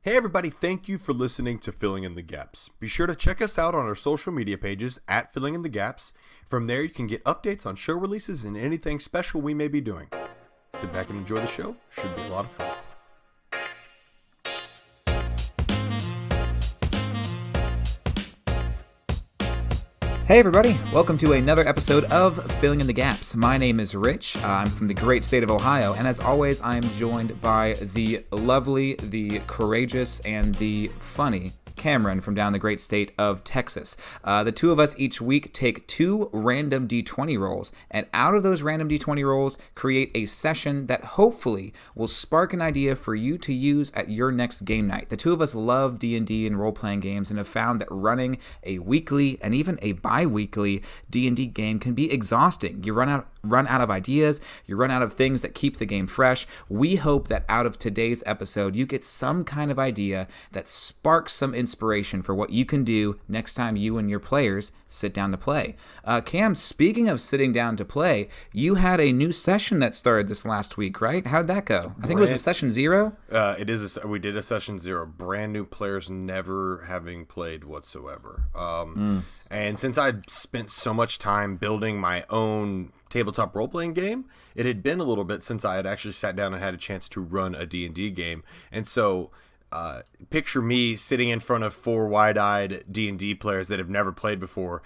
Hey everybody, thank you for listening to Filling in the Gaps. Be sure to check us out on our social media pages at Filling in the Gaps. From there you can get updates on show releases and anything special we may be doing. Sit back and enjoy the show. Should be a lot of fun. Hey everybody, welcome to another episode of Filling in the Gaps. My name is Rich, I'm from the great state of Ohio, and as always I am joined by the lovely, the courageous, and the funny Cameron from down the great state of Texas. The two of us each week take two random D20 rolls, and out of those random D20 rolls, create a session that hopefully will spark an idea for you to use at your next game night. The two of us love D&D and role-playing games and have found that running a weekly and even a bi-weekly D&D game can be exhausting. You run out of ideas, you run out of things that keep the game fresh. We hope that out of today's episode, you get some kind of idea that sparks some inspiration for what you can do next time you and your players sit down to play. Cam, speaking of sitting down to play, you had a new session that started this last week, right? How did that go? I think it was a session 0? We did a session 0. Brand new players never having played whatsoever. And since I'd spent so much time building my own tabletop role-playing game, it had been a little bit since I had actually sat down and had a chance to run a D&D game. And so picture me sitting in front of 4 wide-eyed D&D players that have never played before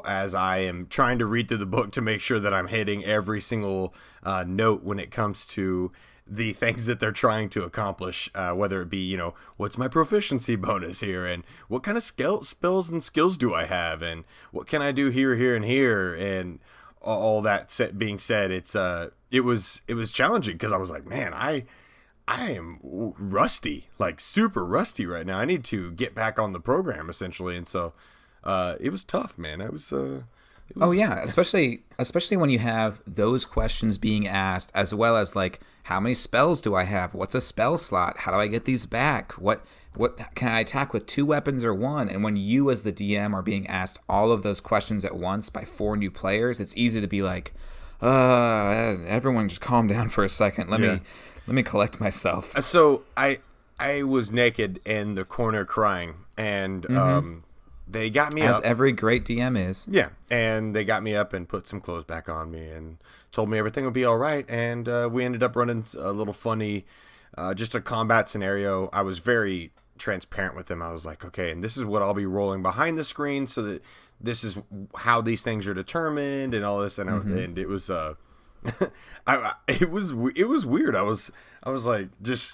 as I am trying to read through the book to make sure that I'm hitting every single note when it comes to the things that they're trying to accomplish, whether it be, what's my proficiency bonus here, and what kind of spells and skills do I have, and what can I do here, and here, and all that being said, it was challenging because I was like, man, I am rusty, like super rusty right now. I need to get back on the program essentially, and so it was tough, man. It was. Oh yeah, especially when you have those questions being asked, as well as like, how many spells do I have? What's a spell slot? How do I get these back? What can I attack with 2 weapons or 1? And when you as the DM are being asked all of those questions at once by 4 new players, it's easy to be like, everyone just calm down for a second. Let me collect myself. So I was naked in the corner crying, and they got me up. As every great DM is. Yeah, and they got me up and put some clothes back on me and told me everything would be all right, and we ended up running a little funny, just a combat scenario. I was very transparent with them. I was like, okay, and this is what I'll be rolling behind the screen, so that this is how these things are determined and all this, and and it was it was weird. I was like,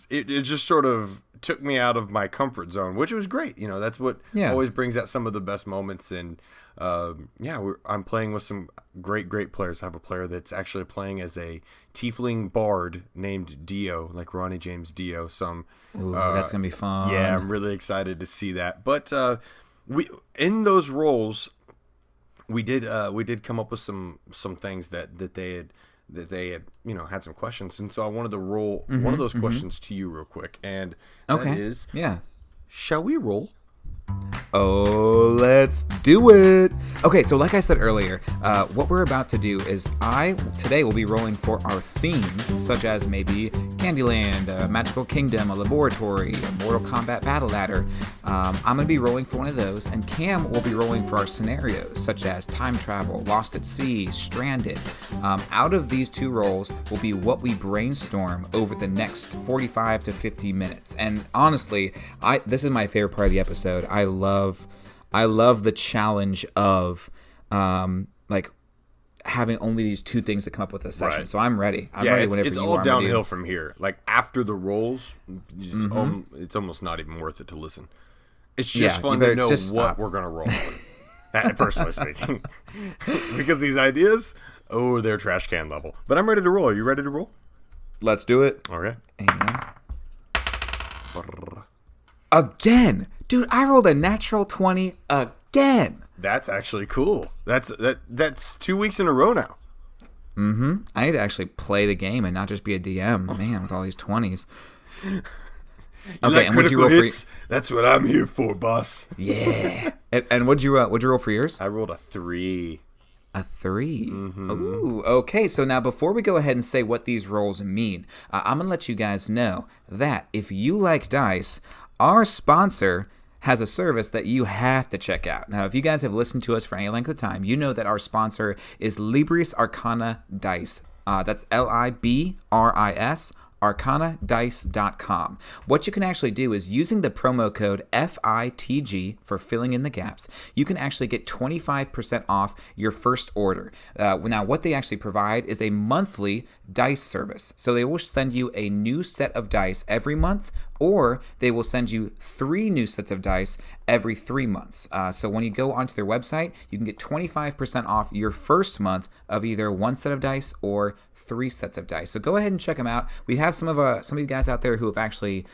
it just sort of took me out of my comfort zone, which was great. That's what always brings out some of the best moments. And I'm playing with some great players. I have a player that's actually playing as a tiefling bard named Dio, like Ronnie James Dio. So that's gonna be fun. Yeah, I'm really excited to see that. But we in those roles, we did come up with some things that they had had some questions, and so I wanted to roll one of those questions to you real quick, and that is, shall we roll? Oh, let's do it. Okay, so like I said earlier, what we're about to do is today will be rolling for our themes, such as maybe Candyland, a Magical Kingdom, a Laboratory, a Mortal Kombat Battle Ladder. I'm going to be rolling for one of those, and Cam will be rolling for our scenarios, such as Time Travel, Lost at Sea, Stranded. Out of these 2 rolls will be what we brainstorm over the next 45 to 50 minutes. And honestly, this is my favorite part of the episode. I love the challenge of like having only these 2 things to come up with a session. Right. So I'm ready. I'm ready whenever you are. It's all downhill from here. Like after the rolls, it's almost not even worth it to listen. It's just fun to know what we're gonna roll with. Personally speaking, because these ideas, they're trash can level. But I'm ready to roll. Are you ready to roll? Let's do it. Okay. And again. Dude, I rolled a natural 20 again. That's actually cool. That's 2 weeks in a row now. I need to actually play the game and not just be a DM, man, with all these 20s. Okay, and what'd you roll hits? That's what I'm here for, boss. Yeah. And what'd you roll for yours? I rolled a 3. A 3. Ooh, okay. So now before we go ahead and say what these rolls mean, I'm going to let you guys know that if you like dice, our sponsor has a service that you have to check out. Now, if you guys have listened to us for any length of time, you know that our sponsor is Libris Arcana Dice. That's Libris arcanadice.com. What you can actually do is using the promo code FITG for filling in the gaps, you can actually get 25% off your first order. Now, what they actually provide is a monthly dice service. So they will send you a new set of dice every month, or they will send you 3 new sets of dice every 3 months. So when you go onto their website, you can get 25% off your first month of either 1 set of dice or 3 sets of dice. So go ahead and check them out. We have some of you guys out there who have actually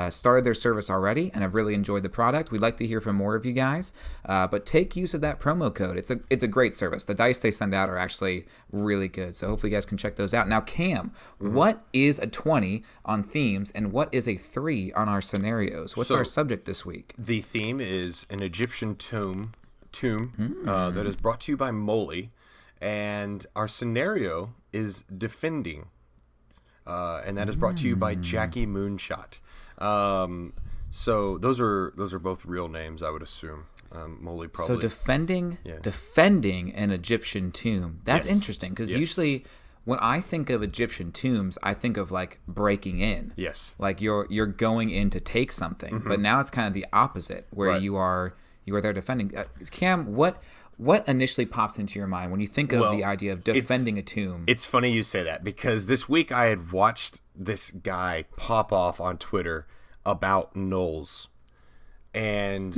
started their service already and have really enjoyed the product. We'd like to hear from more of you guys, but take use of that promo code. It's a great service. The dice they send out are actually really good. So hopefully you guys can check those out. Now, Cam, what is a 20 on themes and what is a 3 on our scenarios? What's our subject this week? The theme is an Egyptian tomb that is brought to you by Molly, and our scenario is defending, and that is brought to you by Jackie Moonshot. So those are both real names, I would assume. Molly probably. So defending an Egyptian tomb. That's interesting, because usually when I think of Egyptian tombs, I think of like breaking in. Yes. Like you're going in to take something, but now it's kind of the opposite, where you are there defending. Cam, what initially pops into your mind when you think of the idea of defending a tomb? It's funny you say that, because this week I had watched this guy pop off on Twitter about Gnolls. And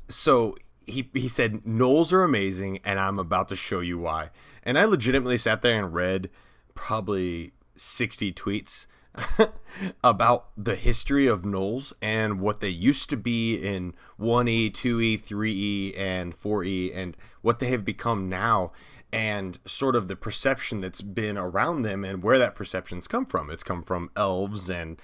so he said, Gnolls are amazing, and I'm about to show you why. And I legitimately sat there and read probably 60 tweets about the history of Gnolls and what they used to be in 1E, 2E, 3E, and 4E, and what they have become now, and sort of the perception that's been around them and where that perception's come from. It's come from elves and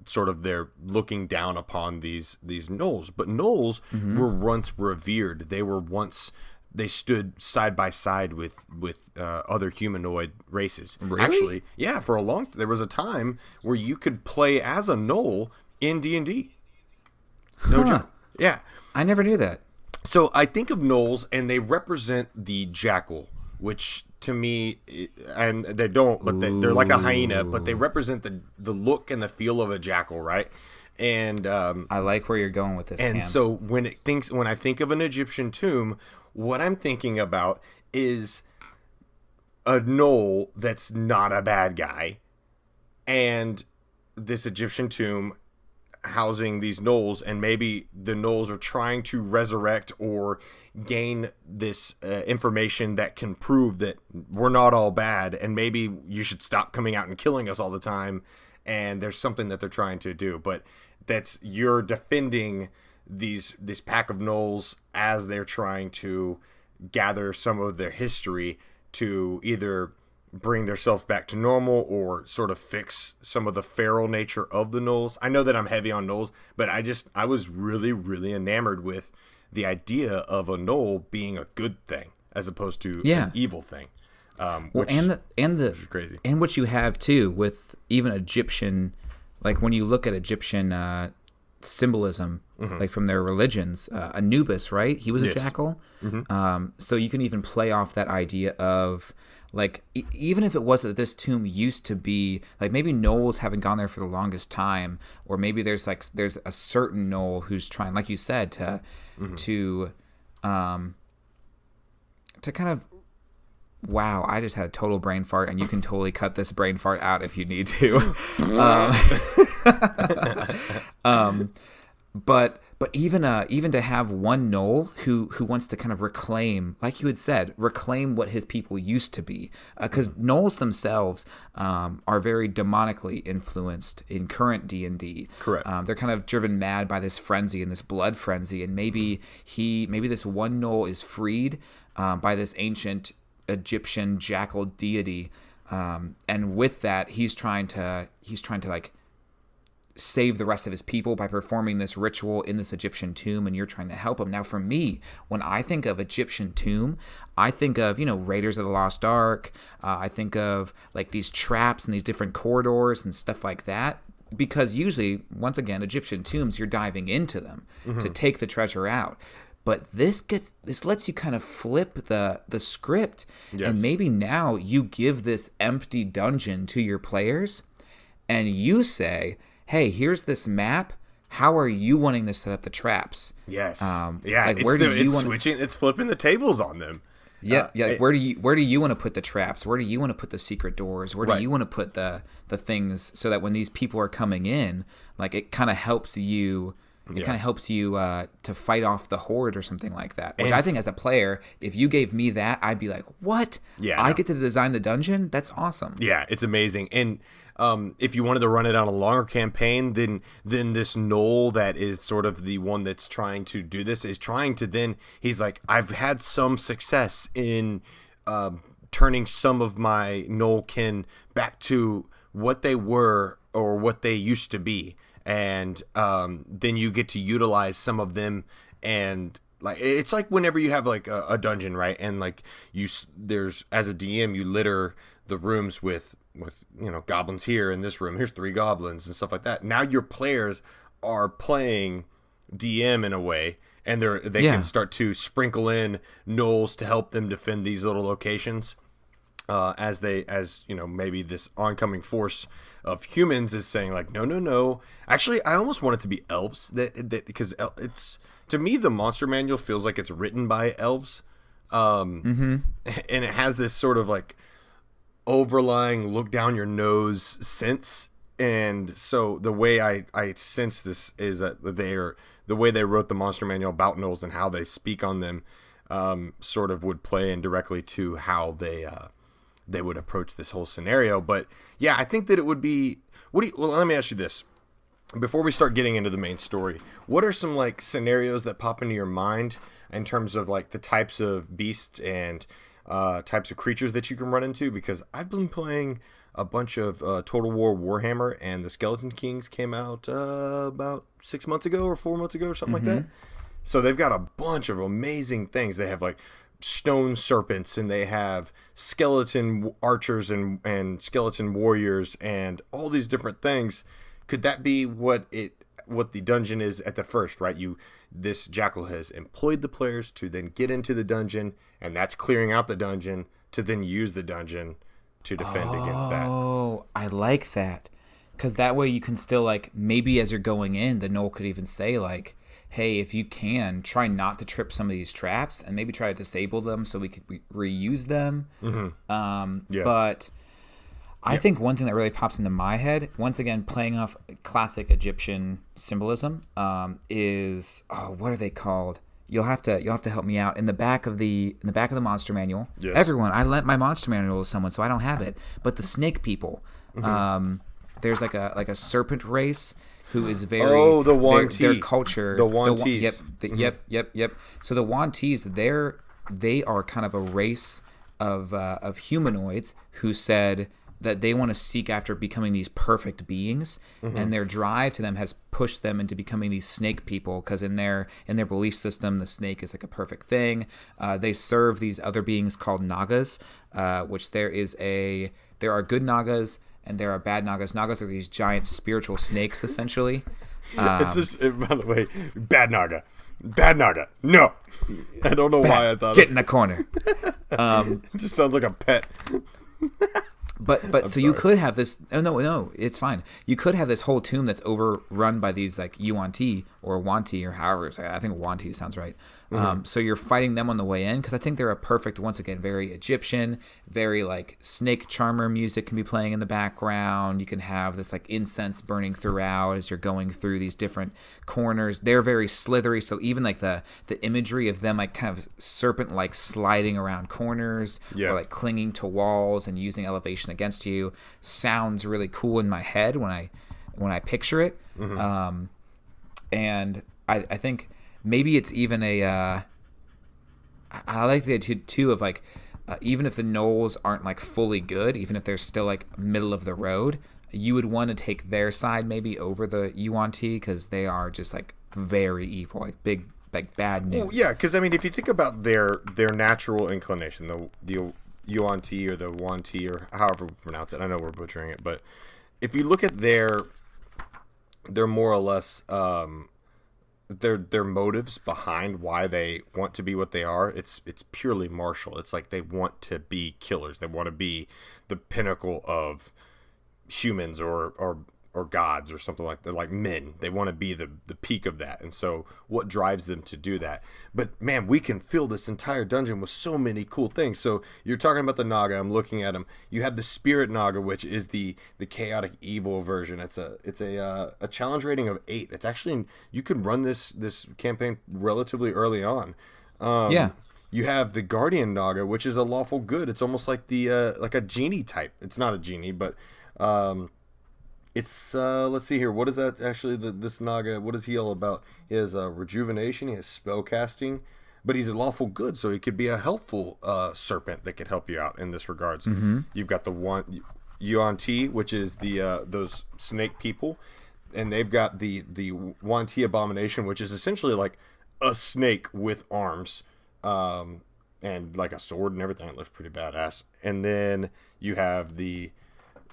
sort of they're looking down upon these Gnolls. But Gnolls were once revered. They stood side by side with other humanoid races. Really? Actually, yeah. There was a time where you could play as a Gnoll in D&D. No joke. Yeah, I never knew that. So I think of Gnolls, and they represent the jackal, which to me, and they don't, but they're like a hyena, but they represent the look and the feel of a jackal, right? And I like where you're going with this. And Cam. so when I think of an Egyptian tomb, what I'm thinking about is a Gnoll that's not a bad guy, and this Egyptian tomb housing these Gnolls, and maybe the Gnolls are trying to resurrect or gain this information that can prove that we're not all bad, and maybe you should stop coming out and killing us all the time, and there's something that they're trying to do. But you're defending this pack of Gnolls as they're trying to gather some of their history to either bring themselves back to normal or sort of fix some of the feral nature of the Gnolls. I know that I'm heavy on Gnolls, but I was really, really enamored with the idea of a Gnoll being a good thing as opposed to an evil thing. Which is crazy. And what you have too with even Egyptian, like when you look at Egyptian symbolism, like from their religions, Anubis, right? He was a jackal. So you can even play off that idea of, like, even if it was that this tomb used to be, like, maybe Gnolls haven't gone there for the longest time, or maybe there's a certain Gnoll who's trying, like you said, to kind of, wow, I just had a total brain fart, and you can totally cut this brain fart out if you need to. But even to have one Gnoll who wants to kind of reclaim, like you had said, reclaim what his people used to be, because Gnolls themselves are very demonically influenced in current D&D. Correct. They're kind of driven mad by this frenzy and this blood frenzy, and maybe this one Gnoll is freed by this ancient Egyptian jackal deity, and with that he's trying to like save the rest of his people by performing this ritual in this Egyptian tomb, and you're trying to help him. Now, for me, when I think of Egyptian tomb, I think of, Raiders of the Lost Ark. I think of like these traps and these different corridors and stuff like that. because usually, once again, Egyptian tombs, you're diving into them to take the treasure out. But this lets you kind of flip the script, and maybe now you give this empty dungeon to your players, and you say, "Hey, here's this map. How are you wanting to set up the traps?" Yes. Like, where do you want switching? It's flipping the tables on them. Like, where do you want to put the traps? Where do you want to put the secret doors? Where do you want to put the things so that when these people are coming in, like, it kind of helps you. It kind of helps you to fight off the horde or something like that. Which I think, as a player, if you gave me that, I'd be like, "What? Yeah, I get to design the dungeon? That's awesome." Yeah, it's amazing. And if you wanted to run it on a longer campaign, then this Gnoll that is sort of the one that's trying to do this is trying to then, he's like, I've had some success in turning some of my Gnollkin back to what they were or what they used to be. And then you get to utilize some of them, and like, it's like whenever you have like a dungeon, right? And like there's, as a DM, you litter the rooms with goblins here in this room. Here's 3 goblins and stuff like that. Now your players are playing DM in a way, and they can start to sprinkle in Gnolls to help them defend these little locations. As maybe this oncoming force of humans is saying, like, no. Actually, I almost want it to be elves, because it's, to me, the monster manual feels like it's written by elves, and it has this sort of like overlying look down your nose sense. And so the way I sense this is that the way they wrote the monster manual about Gnolls and how they speak on them sort of would play in directly to how they would approach this whole scenario. But yeah, I think that it would be, let me ask you this before we start getting into the main story. What are some like scenarios that pop into your mind in terms of like the types of beasts and types of creatures that you can run into? Because I've been playing a bunch of Total War Warhammer, and the Skeleton Kings came out about 6 months ago or 4 months ago or something like that. So they've got a bunch of amazing things. They have like stone serpents, and they have skeleton archers and skeleton warriors and all these different things. Could that be what the dungeon is at the first, right? This jackal has employed the players to then get into the dungeon, and that's clearing out the dungeon to then use the dungeon to defend against that. Oh, I like that. Because that way you can still, like, maybe as you're going in, the Gnoll could even say, like, hey, if you can, try not to trip some of these traps, and maybe try to disable them so we could reuse them. But I think one thing that really pops into my head, once again, playing off classic Egyptian symbolism, is, what are they called? You'll have to help me out. In the back of the monster manual, everyone, I lent my monster manual to someone, so I don't have it. But the snake people, there's like a serpent race who is very the Wanti. Their culture, the Wantis. Yep. So the Wantis, they are kind of a race of humanoids who said that they want to seek after becoming these perfect beings, and their drive to them has pushed them into becoming these snake people, because in their belief system, the snake is like a perfect thing. They serve these other beings called Nagas, which there are good Nagas and there are bad Nagas. Nagas are these giant spiritual snakes, essentially. It's just, by the way, bad Naga. No, I don't know why I thought. Get in the corner. It just sounds like a pet. But so you could have this. Oh no, it's fine. You could have this whole tomb that's overrun by these like Yuan-Ti or Wanti or however. I think Wanti sounds right. So you're fighting them on the way in, because I think they're a perfect, once again, very Egyptian, very like snake charmer music can be playing in the background. You can have this like incense burning throughout as you're going through these different corners. They're very slithery, so even like the imagery of them like kind of serpent like sliding around corners or like clinging to walls and using elevation against you sounds really cool in my head when I picture it. And I think maybe it's even I like the idea too of like even if the Gnolls aren't like fully good, even if they're still like middle of the road, you would want to take their side maybe over the Yuan-Ti, because they are just like very evil, like big, like bad news. Well, yeah, because I mean, if you think about their natural inclination, the Yuan-Ti or the Wanti or however we pronounce it, I know we're butchering it, but if you look at their they're more or less their motives behind why they want to be what they are. It's purely martial. It's like they want to be killers. They want to be the pinnacle of humans or gods or something like that, like men. They want to be the peak of that. And so what drives them to do that? But man, we can fill this entire dungeon with so many cool things. So you're talking about the Naga. I'm looking at them. You have the Spirit Naga, which is the chaotic evil version. It's a challenge rating of 8. It's actually, you can run this campaign relatively early on. Yeah. You have the Guardian Naga, which is a lawful good. It's almost like like a genie type. It's not a genie, but it's let's see here. What is that actually? This Naga, what is he all about? He has rejuvenation. He has spell casting, but he's a lawful good, so he could be a helpful serpent that could help you out in this regards. Mm-hmm. You've got the one Yuan Ti, which is the those snake people, and they've got the Yuan Ti abomination, which is essentially like a snake with arms, and like a sword and everything. It looks pretty badass. And then you have the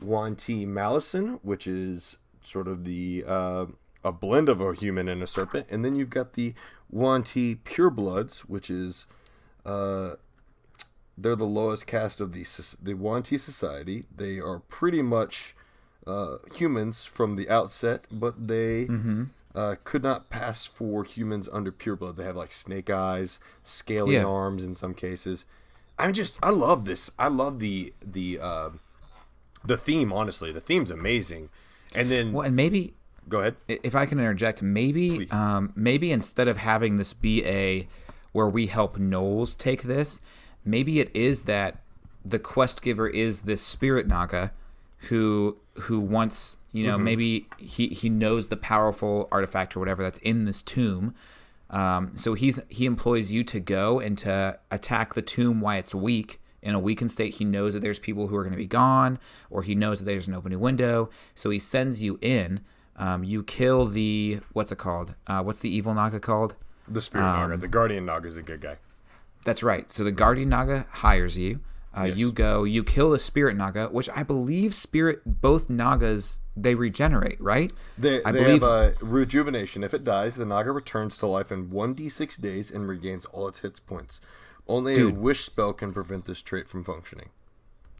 Yuan Ti Malison, which is sort of the a blend of a human and a serpent. And then you've got the Yuan Ti Purebloods, which is they're the lowest caste of the Yuan Ti society. They are pretty much humans from the outset, but they could not pass for humans under pureblood. They have like snake eyes, scaly arms in some cases. I love this. I love the theme, honestly. The theme's amazing. And then and maybe go ahead. If I can interject, maybe instead of having this be where we help Gnolls take this, maybe it is that the quest giver is this Spirit Naga who wants, maybe he knows the powerful artifact or whatever that's in this tomb. So he employs you to go and to attack the tomb while it's weak. In a weakened state, he knows that there's people who are going to be gone, or he knows that there's an open window. So he sends you in. You kill the, what's it called? What's the evil Naga called? The Spirit Naga. The Guardian Naga is a good guy. That's right. So the Guardian Naga hires you. Yes. You kill the Spirit Naga, which I believe both Nagas, they regenerate, right? They have a rejuvenation. If it dies, the Naga returns to life in 1d6 days and regains all its hit points. Only a wish spell can prevent this trait from functioning.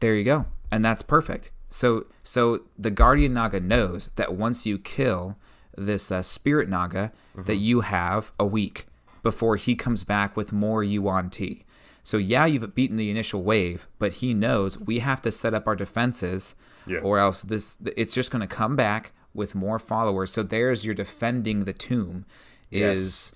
There you go. And that's perfect. So the Guardian Naga knows that once you kill this Spirit Naga, that you have a week before he comes back with more Yuan Ti. So yeah, you've beaten the initial wave, but he knows we have to set up our defenses, or else it's just going to come back with more followers. So there's your defending the tomb. And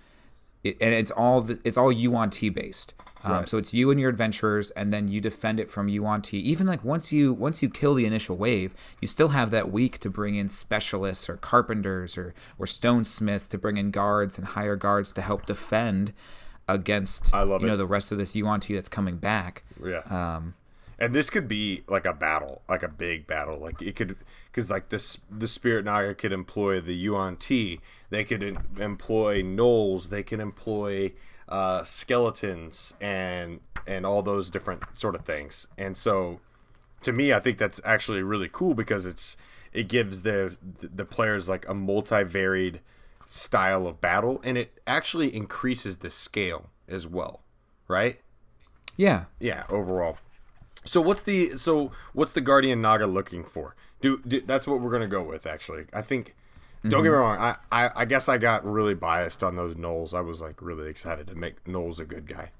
it's all Yuan Ti based. Right. So it's you and your adventurers, and then you defend it from Yuan Ti. Even like once you kill the initial wave, you still have that week to bring in specialists or carpenters or stonesmiths to bring in guards and hire guards to help defend against the rest of this Yuan Ti that's coming back. Yeah. And this could be like a battle, like a big battle. Like it could, because like the Spirit Naga could employ the Yuan Ti. They could employ Gnolls. They can employ skeletons and all those different sort of things. And so, to me, I think that's actually really cool because it gives the players like a multivaried style of battle, and it actually increases the scale as well, right? Yeah. Yeah. Overall. So what's the Guardian Naga looking for? That's what we're gonna go with. Actually, I think. Don't get me wrong. I guess I got really biased on those Gnolls. I was like really excited to make Gnolls a good guy.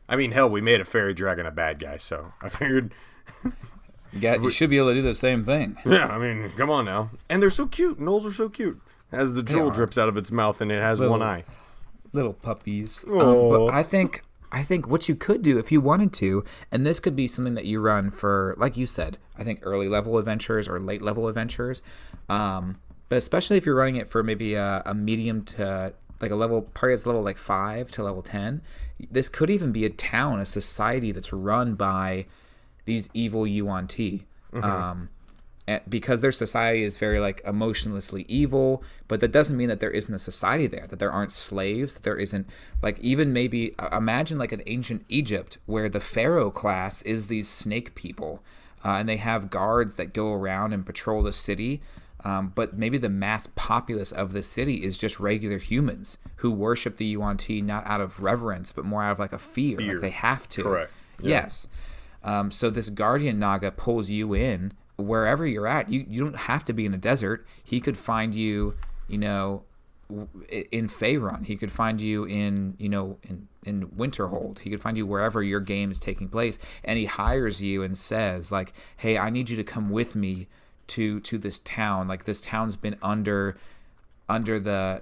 I mean, hell, we made a fairy dragon a bad guy, so I figured. You should be able to do the same thing. Yeah, I mean, come on now. And they're so cute. Gnolls are so cute. As the drool drips out of its mouth and it has one eye. Little puppies. But I think what you could do if you wanted to, and this could be something that you run for, like you said, I think early level adventures or late level adventures. But especially if you're running it for maybe a medium to like a level party that's level like 5 to level 10, this could even be a town, a society that's run by these evil Yuan Ti. Because their society is very like emotionlessly evil, but that doesn't mean that there isn't a society there, that there aren't slaves, that there isn't like even maybe imagine like an ancient Egypt where the pharaoh class is these snake people, and they have guards that go around and patrol the city. But maybe the mass populace of the city is just regular humans who worship the Yuan-Ti not out of reverence, but more out of like a fear. Like they have to. Correct. Yeah. Yes. So this guardian Naga pulls you in wherever you're at. You don't have to be in a desert. He could find you, in Faerun. He could find you in Winterhold. He could find you wherever your game is taking place, and he hires you and says like, "Hey, I need you to come with me to this town. Like this town's been under the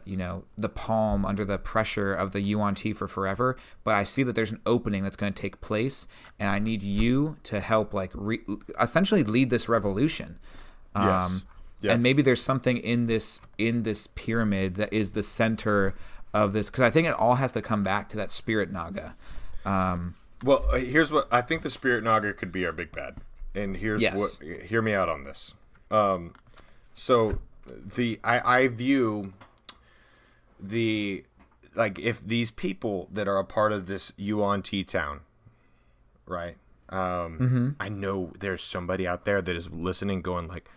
the palm, under the pressure of the Yuan-Ti for forever, but I see that there's an opening that's going to take place, and I need you to help like essentially lead this revolution." Yes. Yeah. And maybe there's something in this pyramid that is the center of this, because I think it all has to come back to that spirit Naga. Well, here's what I think: the spirit Naga could be our big bad, and hear me out on this. So I view if these people that are a part of this Yuan-Ti town, right? I know there's somebody out there that is listening, going like,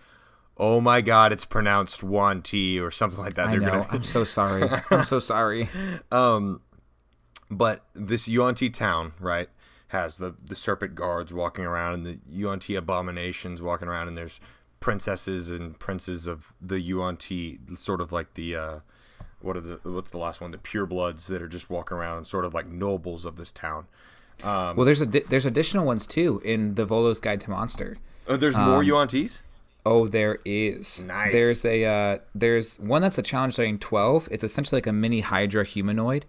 "Oh my God, it's pronounced Yuan-Ti," or something like that. I'm so sorry. I'm so sorry. But this Yuan-Ti town, right, has the serpent guards walking around, and the Yuan-Ti abominations walking around, and there's princesses and princes of the Yuan-Ti, sort of like the what's the last one? The purebloods that are just walking around, sort of like nobles of this town. Well, there's additional ones too in the Volo's Guide to Monster. There's more Yuan-Tis? Oh, there is. Nice. There's one that's a challenge during 12. It's essentially like a mini Hydra humanoid,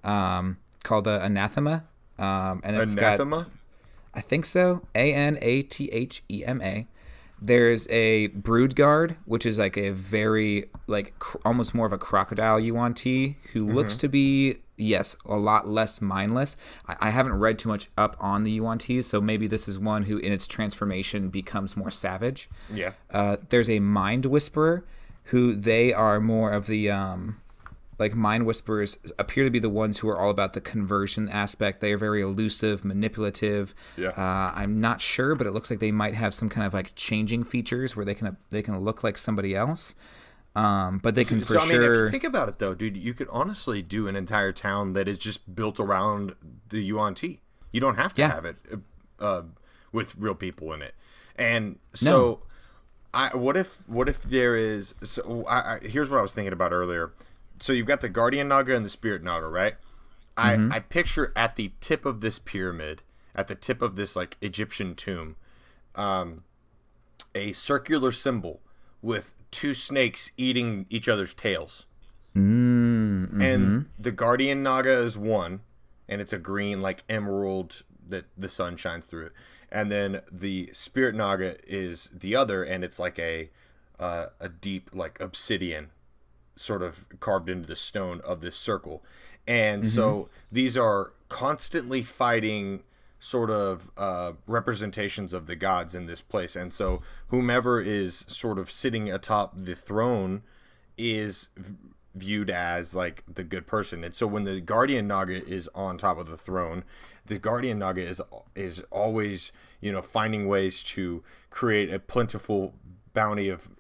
called Anathema. And it's Anathema? I think so. Anathema. There's a Brood Guard, which is like a very almost more of a crocodile Yuan-Ti who looks to be a lot less mindless. I haven't read too much up on the Yuan-Tis, so maybe this is one who in its transformation becomes more savage. Yeah. There's a Mind Whisperer, who they are more of the Mind Whisperers appear to be the ones who are all about the conversion aspect. They are very elusive, manipulative. Yeah. I'm not sure, but it looks like they might have some kind of like changing features where they can look like somebody else. But they can if you think about it though, dude, you could honestly do an entire town that is just built around the Yuan-Ti. You don't have to have it with real people in it. And so, what if there is? So here's what I was thinking about earlier. So you've got the Guardian Naga and the Spirit Naga, right? I picture at the tip of this pyramid, at the tip of this like Egyptian tomb, a circular symbol with two snakes eating each other's tails. And the Guardian Naga is one, and it's a green like emerald that the sun shines through it. And then the Spirit Naga is the other, and it's like a deep like obsidian sort of carved into the stone of this circle. And so these are constantly fighting sort of representations of the gods in this place. And so whomever is sort of sitting atop the throne is viewed as like the good person. And so when the Guardian Naga is on top of the throne, the Guardian Naga is always, finding ways to create a plentiful bounty of,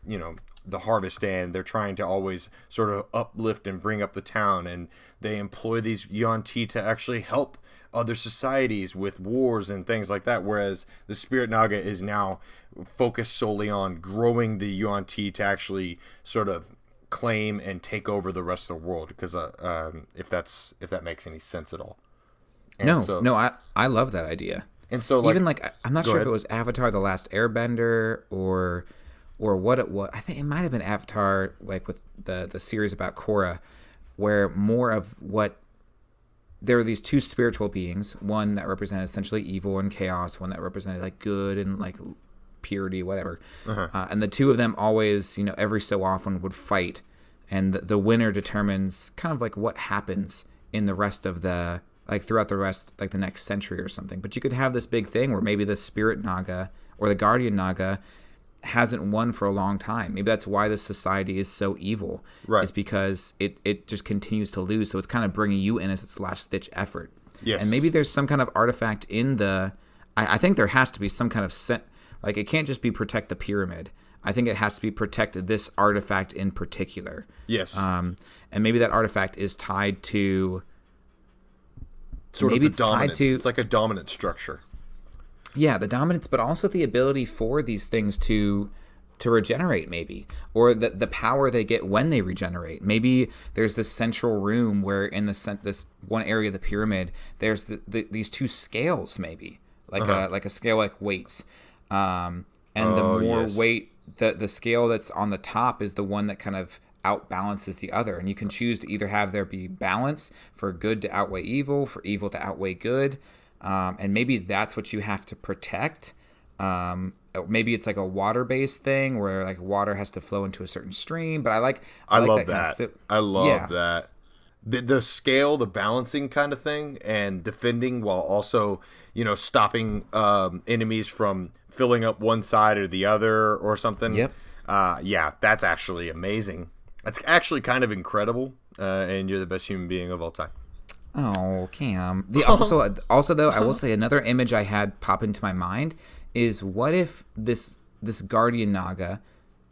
the harvest, and they're trying to always sort of uplift and bring up the town, and they employ these Yuan-Ti to actually help other societies with wars and things like that, whereas the Spirit Naga is now focused solely on growing the Yuan-Ti to actually sort of claim and take over the rest of the world, because if that makes any sense at all. And I love that idea. And so even I'm not sure if it was Avatar: The Last Airbender or what it was. I think it might have been Avatar, like with the series about Korra, where more of what there were these two spiritual beings, one that represented essentially evil and chaos, one that represented like good and like purity, whatever. And the two of them always, every so often would fight, and the winner determines kind of like what happens in the rest of the throughout the rest, like the next century or something. But you could have this big thing where maybe the Spirit Naga or the Guardian Naga hasn't won for a long time. Maybe that's why this society is so evil. Right. Is because it just continues to lose. So it's kind of bringing you in as its last ditch effort. Yes. And maybe there's some kind of artifact in I think there has to be some kind of it can't just be protect the pyramid. I think it has to be protect this artifact in particular. Yes. And maybe that artifact is tied to sort of the dominance. It's like a dominant structure. Yeah, the dominance, but also the ability for these things to regenerate, maybe, or the power they get when they regenerate. Maybe there's this central room where in this one area of the pyramid, there's these two scales, maybe like a scale like weights, and the more weight, the scale that's on the top is the one that kind of outbalances the other, and you can choose to either have there be balance for good to outweigh evil, for evil to outweigh good, and maybe that's what you have to protect. Maybe it's like a water-based thing where like water has to flow into a certain stream. But I love that. I love that. The scale, the balancing kind of thing, and defending while also, stopping enemies from filling up one side or the other or something. Yep. That's actually amazing. That's actually kind of incredible. And you're the best human being of all time. Oh, Cam. Also though, I will say another image I had pop into my mind is what if this guardian Naga,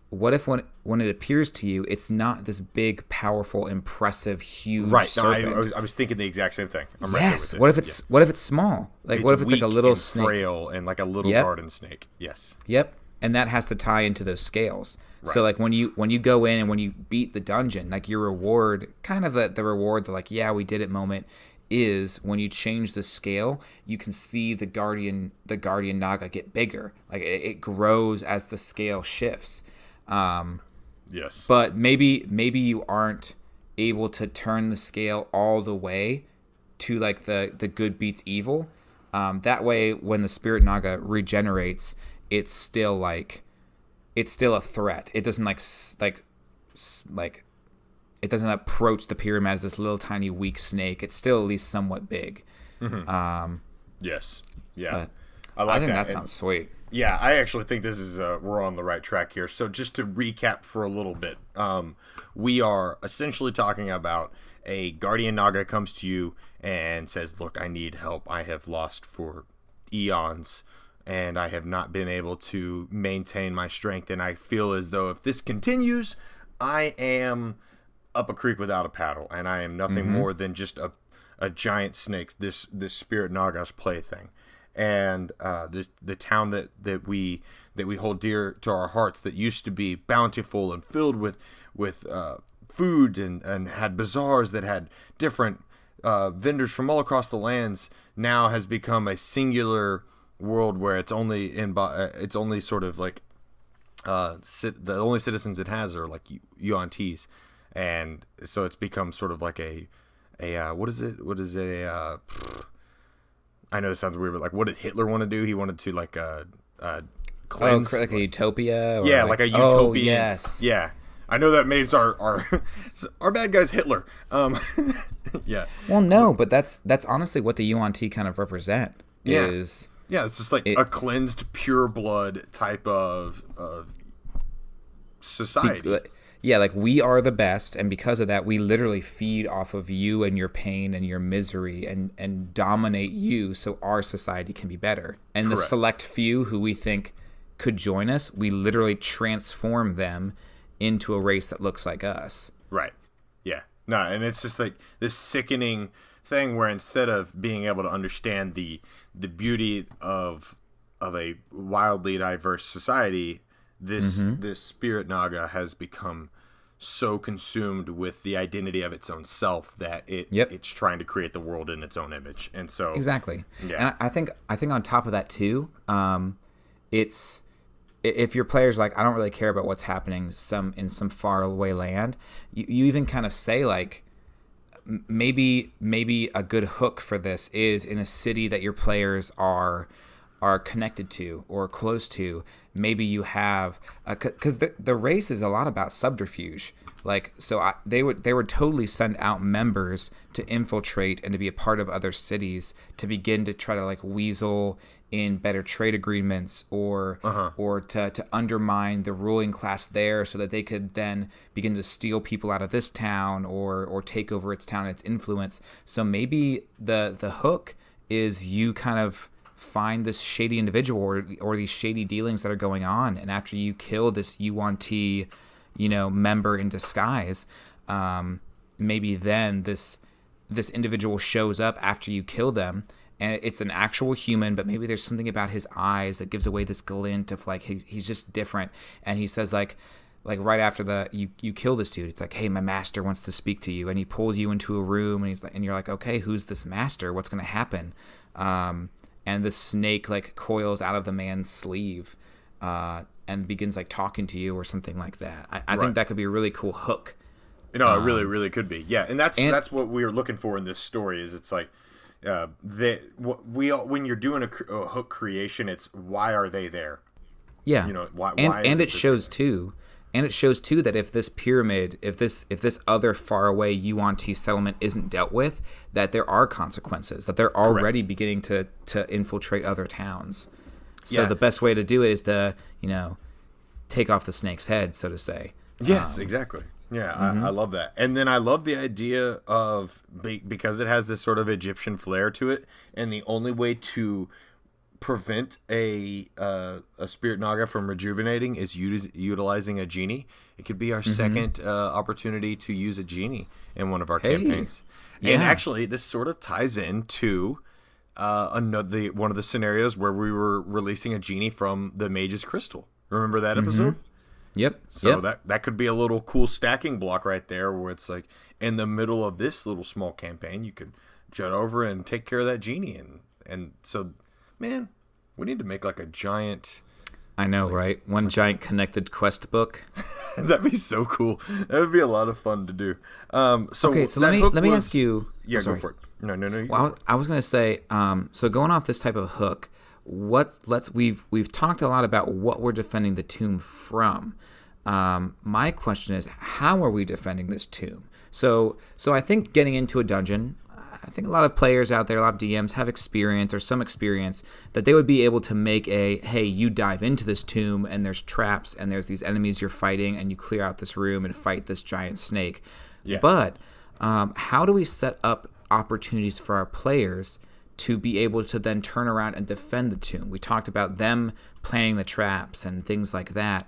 what if when it appears to you, it's not this big, powerful, impressive, huge serpent? No, I was thinking the exact same thing. I'm right there with it. What if it's small? Like what if it's like a little snake, frail, and like a little garden snake? Yes. Yep. And that has to tie into those scales. Right. So like when you go in and when you beat the dungeon, like your reward, kind of the reward, the like, yeah, we did it moment, is when you change the scale, you can see the guardian Naga get bigger. Like it grows as the scale shifts. Yes. But maybe you aren't able to turn the scale all the way to like the good beats evil. That way, when the spirit Naga regenerates, it's still a threat. It doesn't like it doesn't approach the pyramid as this little tiny weak snake. It's still at least somewhat big. Mm-hmm. Yes. Yeah. I think that sounds sweet. Yeah, I actually think this is we're on the right track here. So just to recap for a little bit, we are essentially talking about a guardian Naga comes to you and says, "Look, I need help. I have lost for eons, and I have not been able to maintain my strength, and I feel as though if this continues, I am up a creek without a paddle, and I am nothing more than just a giant snake, this spirit Naga's plaything." And the town that we hold dear to our hearts, that used to be bountiful and filled with food and had bazaars that had different vendors from all across the lands, now has become a singular world where it's only sort of like the only citizens it has are like Yuan-Tis, and so it's become sort of like a I know this sounds weird, but like, what did Hitler want to do? He wanted to like cleanse, like a utopia. Or like a utopia. Oh, yes. Yeah, I know that makes our bad guy's Hitler. Yeah. Well, no, but that's honestly what the Yuan-Ti kind of represent. Yeah. Is it's just like a cleansed, pure blood type of society. Yeah, like we are the best, and because of that, we literally feed off of you and your pain and your misery and dominate you so our society can be better. And Correct. The select few who we think could join us, we literally transform them into a race that looks like us. Right. Yeah. No, and it's just like this sickening thing where instead of being able to understand the beauty of a wildly diverse society, this spirit Naga has become so consumed with the identity of its own self that it's trying to create the world in its own image. And so exactly. Yeah. And I think on top of that too, it's if your player's like, I don't really care about what's happening in some far away land, you even kind of say like, maybe a good hook for this is in a city that your players are connected to or close to. Maybe you have because the race is a lot about subterfuge. Like, so they would totally send out members to infiltrate and to be a part of other cities to begin to try to like weasel in better trade agreements or to undermine the ruling class there so that they could then begin to steal people out of this town or take over its town and its influence. So maybe the hook is you kind of find this shady individual or these shady dealings that are going on. And after you kill this UNT, member in disguise, maybe then this individual shows up after you kill them, and it's an actual human, but maybe there's something about his eyes that gives away this glint of like he's just different. And he says like right after you kill this dude, it's like, hey, my master wants to speak to you, and he pulls you into a room, and you're like, okay, who's this master? What's going to happen? And the snake like coils out of the man's sleeve and begins like talking to you or something like that. I think that could be a really cool hook. It really, really could be. Yeah, and that's what we were looking for in this story. Is it's like when you're doing a hook creation, it's why are they there? Yeah, why and it shows too. And it shows too that if this pyramid, if this other faraway UNT settlement isn't dealt with, that there are consequences, that they're already beginning to infiltrate other towns. So the best way to do it is to, take off the snake's head, so to say. Yes, exactly. Yeah, I love that. And then I love the idea of, because it has this sort of Egyptian flair to it, and the only way to prevent a spirit Naga from rejuvenating is utilizing a genie. It could be our second opportunity to use a genie in one of our campaigns. Yeah. And actually, this sort of ties into one of the scenarios where we were releasing a genie from the Mage's Crystal. Remember that episode? Yep. So that could be a little cool stacking block right there, where it's like in the middle of this little small campaign, you could jut over and take care of that genie, and so. Man, we need to make like a giant... I know, right? One giant connected quest book. That'd be so cool. That would be a lot of fun to do. So let me ask you... Yeah, go for it. No. Well, I was going to say, so going off this type of hook, we've talked a lot about what we're defending the tomb from. My question is, how are we defending this tomb? So I think getting into a dungeon... I think a lot of players out there, a lot of DMs have experience or some experience that they would be able to make hey, you dive into this tomb and there's traps and there's these enemies you're fighting and you clear out this room and fight this giant snake. Yeah. But how do we set up opportunities for our players to be able to then turn around and defend the tomb? We talked about them planning the traps and things like that.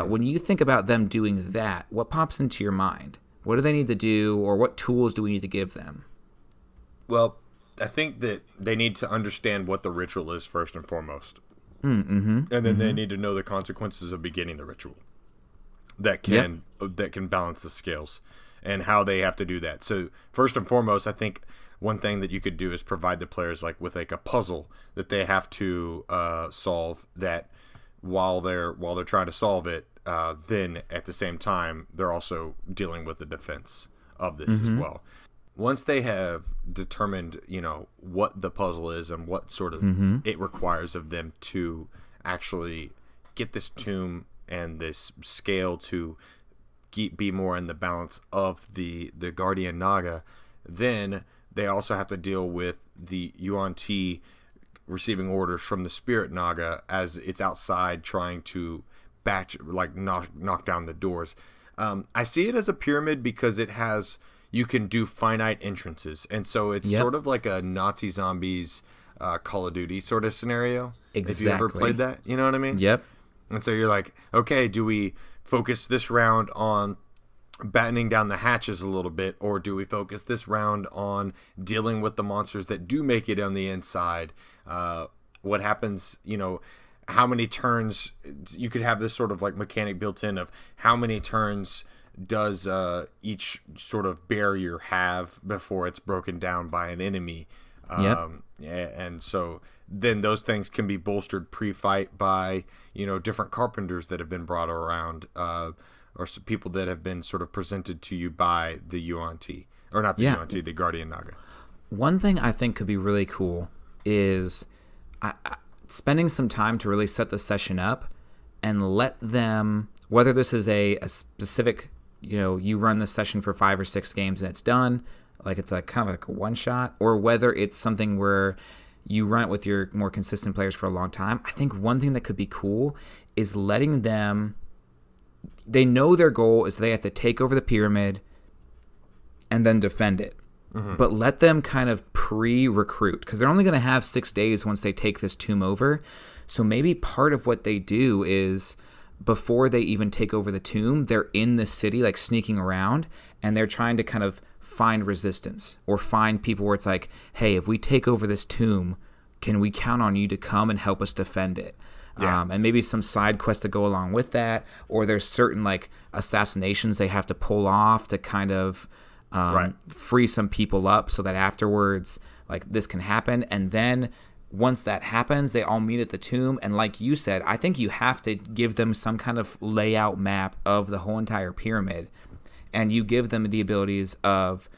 When you think about them doing that, what pops into your mind? What do they need to do, or what tools do we need to give them? Well, I think that they need to understand what the ritual is first and foremost. And then they need to know the consequences of beginning the ritual that can balance the scales and how they have to do that. So first and foremost, I think one thing that you could do is provide the players with a puzzle that they have to solve, that while they're trying to solve it, then at the same time, they're also dealing with the defense of this as well. Once they have determined, what the puzzle is and what sort of it requires of them to actually get this tomb and this scale to be more in the balance of the Guardian Naga, then they also have to deal with the UNT receiving orders from the Spirit Naga as it's outside trying to knock down the doors. I see it as a pyramid because it has... You can do finite entrances, and so it's sort of like a Nazi zombies Call of Duty sort of scenario. Exactly. If you ever played that, you know what I mean? Yep. And so you're like, okay, do we focus this round on battening down the hatches a little bit, or do we focus this round on dealing with the monsters that do make it on the inside? What happens, how many turns? You could have this sort of mechanic built in of how many turns does each sort of barrier have before it's broken down by an enemy. And so then those things can be bolstered pre-fight by different carpenters that have been brought around, or some people that have been sort of presented to you by the UNT, or not the UNT, the Guardian Naga. One thing I think could be really cool is spending some time to really set the session up and let them, whether this is a specific, you run this session for 5 or 6 games and it's done, it's kind of like a one shot, or whether it's something where you run it with your more consistent players for a long time. I think one thing that could be cool is letting them, they know their goal is they have to take over the pyramid and then defend it. But let them kind of pre-recruit, because they're only going to have 6 days once they take this tomb over. So maybe part of what they do is before they even take over the tomb, they're in the city, like sneaking around, and they're trying to kind of find resistance or find people where it's like, hey, if we take over this tomb, can we count on you to come and help us defend it? Yeah. And maybe some side quests to go along with that, or there's certain like assassinations they have to pull off to kind of free some people up so that afterwards like this can happen. And then once that happens, they all meet at the tomb. And like you said, I think you have to give them some kind of layout map of the whole entire pyramid. And you give them the abilities of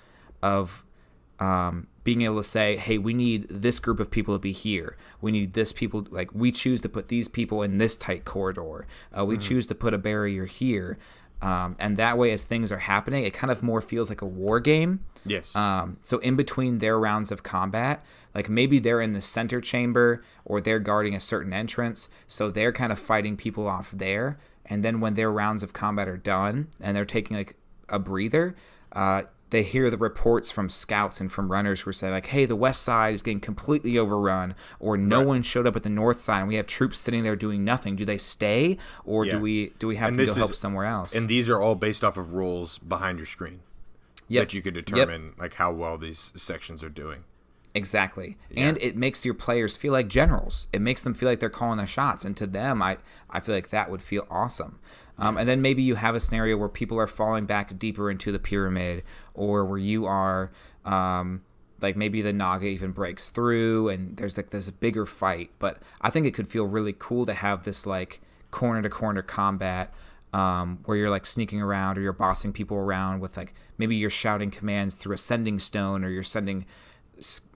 being able to say, hey, we need this group of people to be here. We need this people, like we choose to put these people in this tight corridor. We choose to put a barrier here. And that way, as things are happening, it kind of more feels like a war game. Yes. So in between their rounds of combat, like maybe they're in the center chamber or they're guarding a certain entrance. So they're kind of fighting people off there. And then when their rounds of combat are done and they're taking like a breather, they hear the reports from scouts and from runners who are saying like, hey, the west side is getting completely overrun, or no one showed up at the north side and we have troops sitting there doing nothing. Do they stay, or do we have to go help somewhere else? And these are all based off of rolls behind your screen that you could determine like how well these sections are doing. Exactly. Yeah. And it makes your players feel like generals. It makes them feel like they're calling the shots. And to them, I feel like that would feel awesome. And then maybe you have a scenario where people are falling back deeper into the pyramid, or where you are, like maybe the Naga even breaks through and there's like this bigger fight. But I think it could feel really cool to have this like corner-to-corner combat where you're like sneaking around or you're bossing people around with like maybe you're shouting commands through a sending stone, or you're sending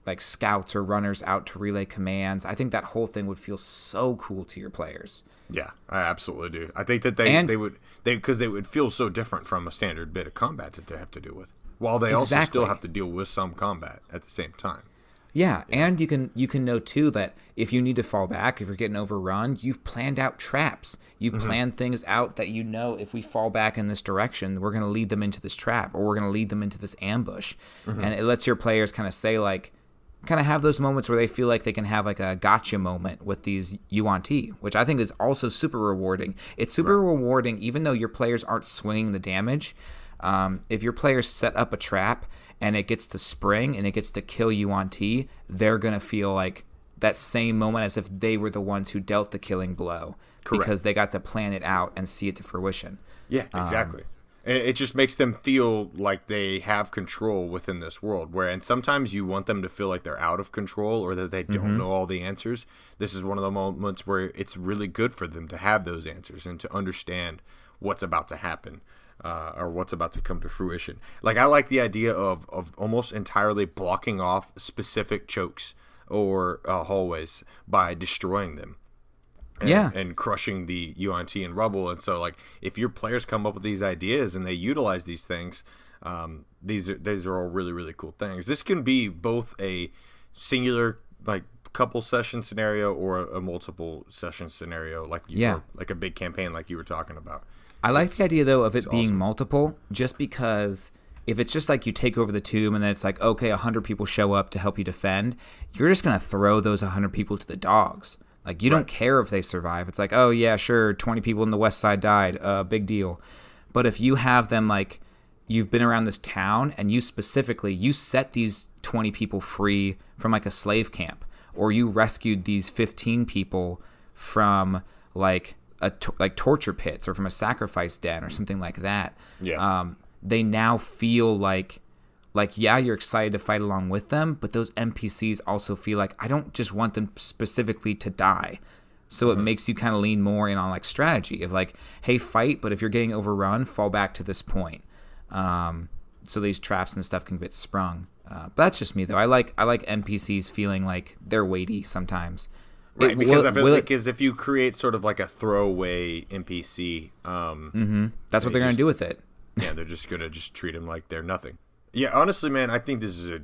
like scouts or runners out to relay commands. I think that whole thing would feel so cool to your players. Yeah, I absolutely do. I think that they would feel so different from a standard bit of combat that they have to deal with, while they also still have to deal with some combat at the same time. Yeah, and you can know too that if you need to fall back, if you're getting overrun, you've planned out traps. You've planned things out that you know if we fall back in this direction, we're going to lead them into this trap, or we're going to lead them into this ambush. And it lets your players kind of say like, kind of have those moments where they feel like they can have like a gotcha moment with these UNT, which I think is also super rewarding. It's super rewarding even though your players aren't swinging the damage. If your players set up a trap and it gets to spring and it gets to kill UNT, they're going to feel like that same moment as if they were the ones who dealt the killing blow. Correct. Because they got to plan it out and see it to fruition. Yeah, exactly. It just makes them feel like they have control within this world. And sometimes you want them to feel like they're out of control or that they don't know all the answers. This is one of the moments where it's really good for them to have those answers and to understand what's about to happen or what's about to come to fruition. Like, I like the idea of almost entirely blocking off specific chokes or hallways by destroying them. And crushing the UNT in rubble. And so, like, if your players come up with these ideas and they utilize these things, these are all really, really cool things. This can be both a singular, like, couple session scenario or a multiple session scenario, like like a big campaign, like you were talking about. I like the idea though of it being awesome. Multiple, just because if it's just like you take over the tomb and then it's like, okay, 100 people show up to help you defend, you're just gonna throw those 100 people to the dogs. Like, you don't care if they survive. It's like, oh, yeah, sure, 20 people in the west side died. Big deal. But if you have them, like, you've been around this town and you set these 20 people free from, like, a slave camp, or you rescued these 15 people from, like, torture pits or from a sacrifice den or something like that. Yeah. They now feel like, yeah, you're excited to fight along with them, but those NPCs also feel like, I don't just want them specifically to die. So it makes you kind of lean more in on like strategy of like, hey, fight, but if you're getting overrun, fall back to this point. So these traps and stuff can get sprung. But that's just me though. I like NPCs feeling like they're weighty sometimes. Right, because I feel like if you create sort of like a throwaway NPC, that's what they're going to do with it. Yeah, they're just going to treat them like they're nothing. Yeah, honestly, man, I think this is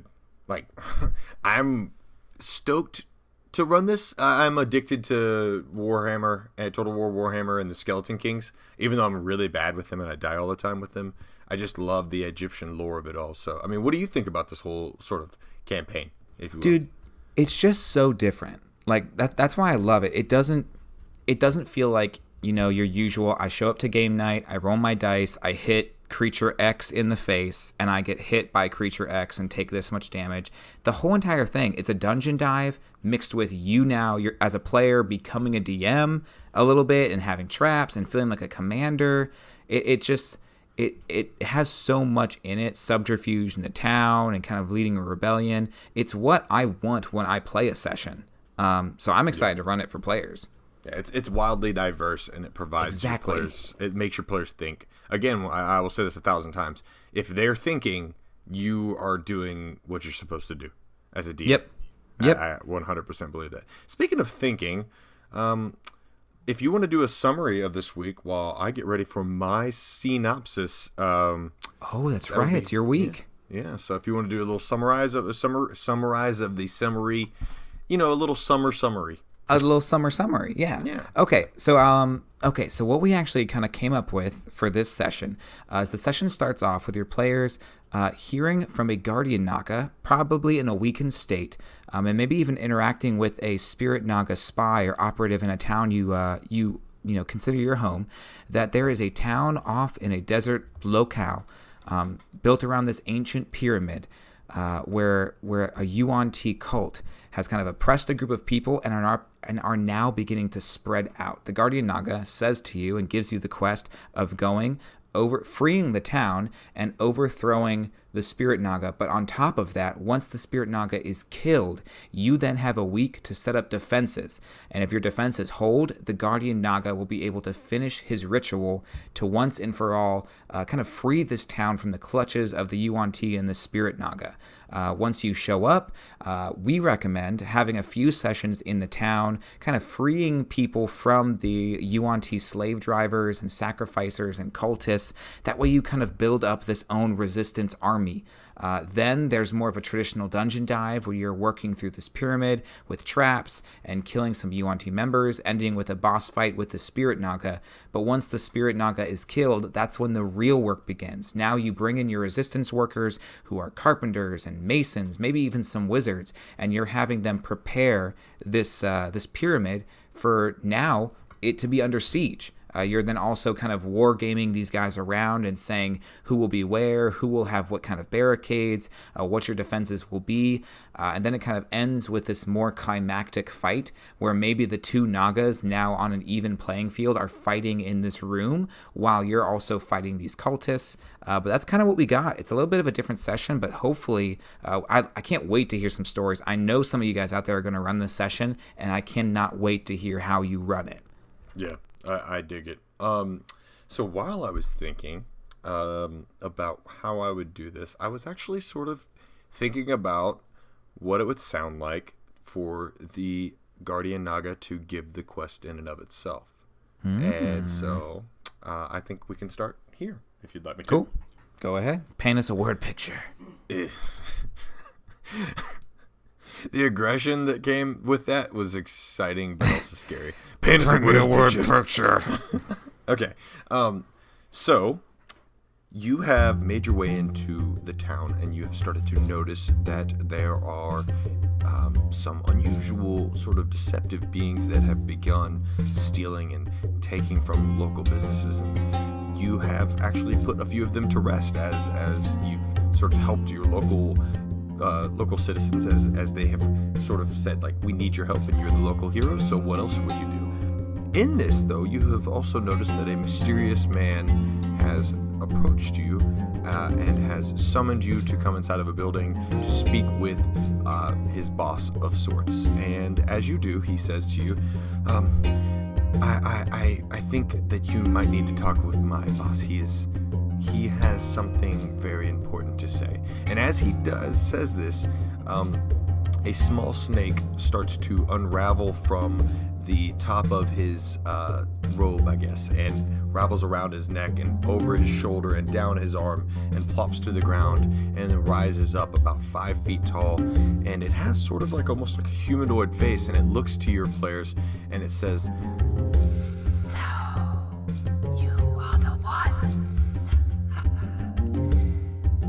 I'm stoked to run this. I'm addicted to Warhammer, Total War Warhammer, and the Skeleton Kings. Even though I'm really bad with them and I die all the time with them, I just love the Egyptian lore of it all. So, I mean, what do you think about this whole sort of campaign? if you will. Dude, it's just so different. Like that's why I love it. It doesn't feel like, your usual, I show up to game night, I roll my dice, I hit creature X in the face, and I get hit by creature X and take this much damage. The whole entire thing, it's a dungeon dive mixed with you're as a player becoming a DM a little bit and having traps and feeling like a commander. It has so much in it, subterfuge in the town and kind of leading a rebellion. It's what I want when I play a session. So I'm excited to run it for players. Yeah, it's wildly diverse, and it provides your players. It makes your players think. Again, I will say this 1,000 times. If they're thinking, you are doing what you're supposed to do as a DM. Yep. I 100% believe that. Speaking of thinking, if you want to do a summary of this week while I get ready for my synopsis. Oh, that's right. It's your week. Yeah. So if you want to do a little summarize of the summary, a little summer summary. A little summer summary, yeah. Okay, so what we actually kind of came up with for this session is the session starts off with your players hearing from a guardian Naga, probably in a weakened state, and maybe even interacting with a spirit Naga spy or operative in a town you consider your home. That there is a town off in a desert locale built around this ancient pyramid, where a Yuan-Ti cult has kind of oppressed a group of people and are now beginning to spread out. The Guardian Naga says to you and gives you the quest of freeing the town and overthrowing the Spirit Naga. But on top of that, once the Spirit Naga is killed, you then have a week to set up defenses. And if your defenses hold, the Guardian Naga will be able to finish his ritual to once and for all kind of free this town from the clutches of the Yuan-Ti and the Spirit Naga. Once you show up, we recommend having a few sessions in the town, kind of freeing people from the Yuan-Ti slave drivers and sacrificers and cultists. That way you kind of build up this own resistance army. Then there's more of a traditional dungeon dive where you're working through this pyramid with traps and killing some Yuan-Ti members, ending with a boss fight with the Spirit Naga. But once the Spirit Naga is killed, that's when the real work begins. Now you bring in your resistance workers who are carpenters and masons, maybe even some wizards, and you're having them prepare this pyramid for now it to be under siege. You're then also kind of wargaming these guys around and saying who will be where, who will have what kind of barricades, what your defenses will be. And then it kind of ends with this more climactic fight where maybe the two Nagas now on an even playing field are fighting in this room while you're also fighting these cultists. But that's kind of what we got. It's a little bit of a different session, but hopefully I can't wait to hear some stories. I know some of you guys out there are going to run this session, and I cannot wait to hear how you run it. Yeah. I dig it. So while I was thinking about how I would do this, I was actually sort of thinking about what it would sound like for the Guardian Naga to give the quest in and of itself. And so I think we can start here, if you'd like me to. Cool. Go ahead. Paint us a word picture. The aggression that came with that was exciting, but also scary. Paint us a word picture. Okay. So you have made your way into the town, and you have started to notice that there are some unusual, sort of deceptive beings that have begun stealing and taking from local businesses. And you have actually put a few of them to rest as you've sort of helped your local citizens as they have sort of said, like, we need your help and you're the local hero, so what else would you do? In this, though, you have also noticed that a mysterious man has approached you and has summoned you to come inside of a building to speak with his boss of sorts. And as you do, he says to you, I think that you might need to talk with my boss. He has something very important to say. And as he says this, a small snake starts to unravel from the top of his robe, I guess, and ravels around his neck and over his shoulder and down his arm and plops to the ground and then rises up about 5 feet tall. And it has sort of like almost like a humanoid face, and it looks to your players and it says,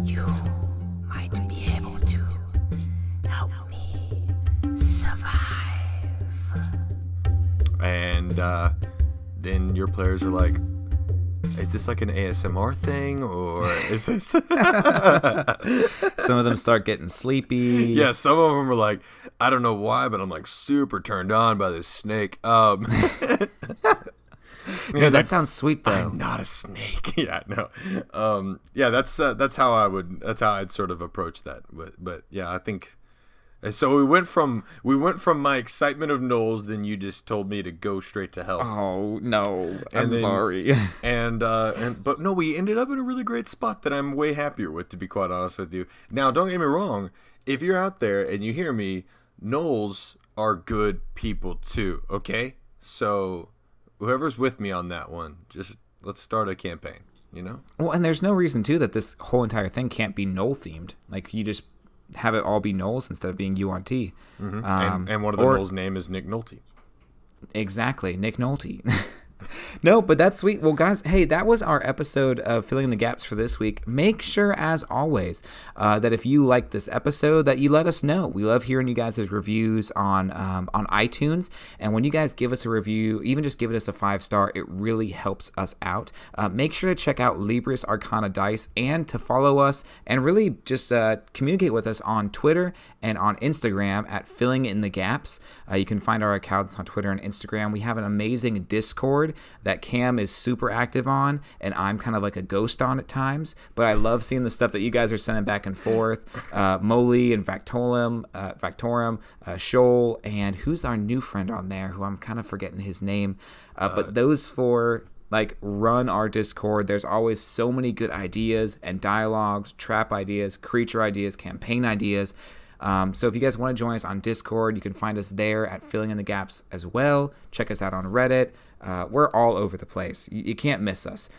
You might be able to help me And then your players are like, is this like an ASMR thing, or is this... Some of them start getting sleepy. Yeah, some of them are like, I don't know why, but I'm like super turned on by this snake. That sounds sweet, though. I'm not a snake. Yeah, no. Yeah, that's how I'd sort of approach that. But yeah, I think... So we went from my excitement of Gnolls, then you just told me to go straight to hell. Oh no, I'm sorry. But no, we ended up in a really great spot that I'm way happier with, to be quite honest with you. Now, don't get me wrong. If you're out there and you hear me, Gnolls are good people too. Okay, so whoever's with me on that one, just let's start a campaign. You know. Well, and there's no reason too that this whole entire thing can't be Gnoll themed. Like you just have it all be Gnolls instead of being UNT. Mm-hmm. And one of the Gnolls' name is Nick Nolte. Exactly, Nick Nolte. No, but that's sweet. Well, guys, hey, that was our episode of Filling in the Gaps for this week. Make sure, as always, that if you like this episode, that you let us know. We love hearing you guys' reviews on iTunes. And when you guys give us a review, even just give us a 5-star, it really helps us out. Make sure to check out Libris Arcana Dice and to follow us and really just communicate with us on Twitter and on Instagram at Filling in the Gaps. You can find our accounts on Twitter and Instagram. We have an amazing Discord that Cam is super active on, and I'm kind of like a ghost on at times, but I love seeing the stuff that you guys are sending back and forth. Moly and Factorum, Shoal, and who's our new friend on there, who I'm kind of forgetting his name, but those four run our Discord. There's always so many good ideas and dialogues, trap ideas, creature ideas, campaign ideas. So if you guys want to join us on Discord, you can find us there at Filling in the Gaps as well. Check us out on Reddit. We're all over the place. You can't miss us.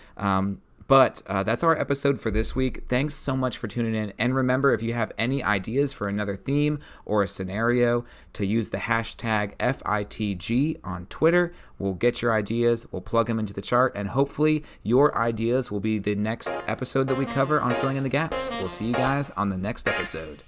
But that's our episode for this week. Thanks so much for tuning in. And remember, if you have any ideas for another theme or a scenario, to use the hashtag FITG on Twitter. We'll get your ideas. We'll plug them into the chart. And hopefully your ideas will be the next episode that we cover on Filling in the Gaps. We'll see you guys on the next episode.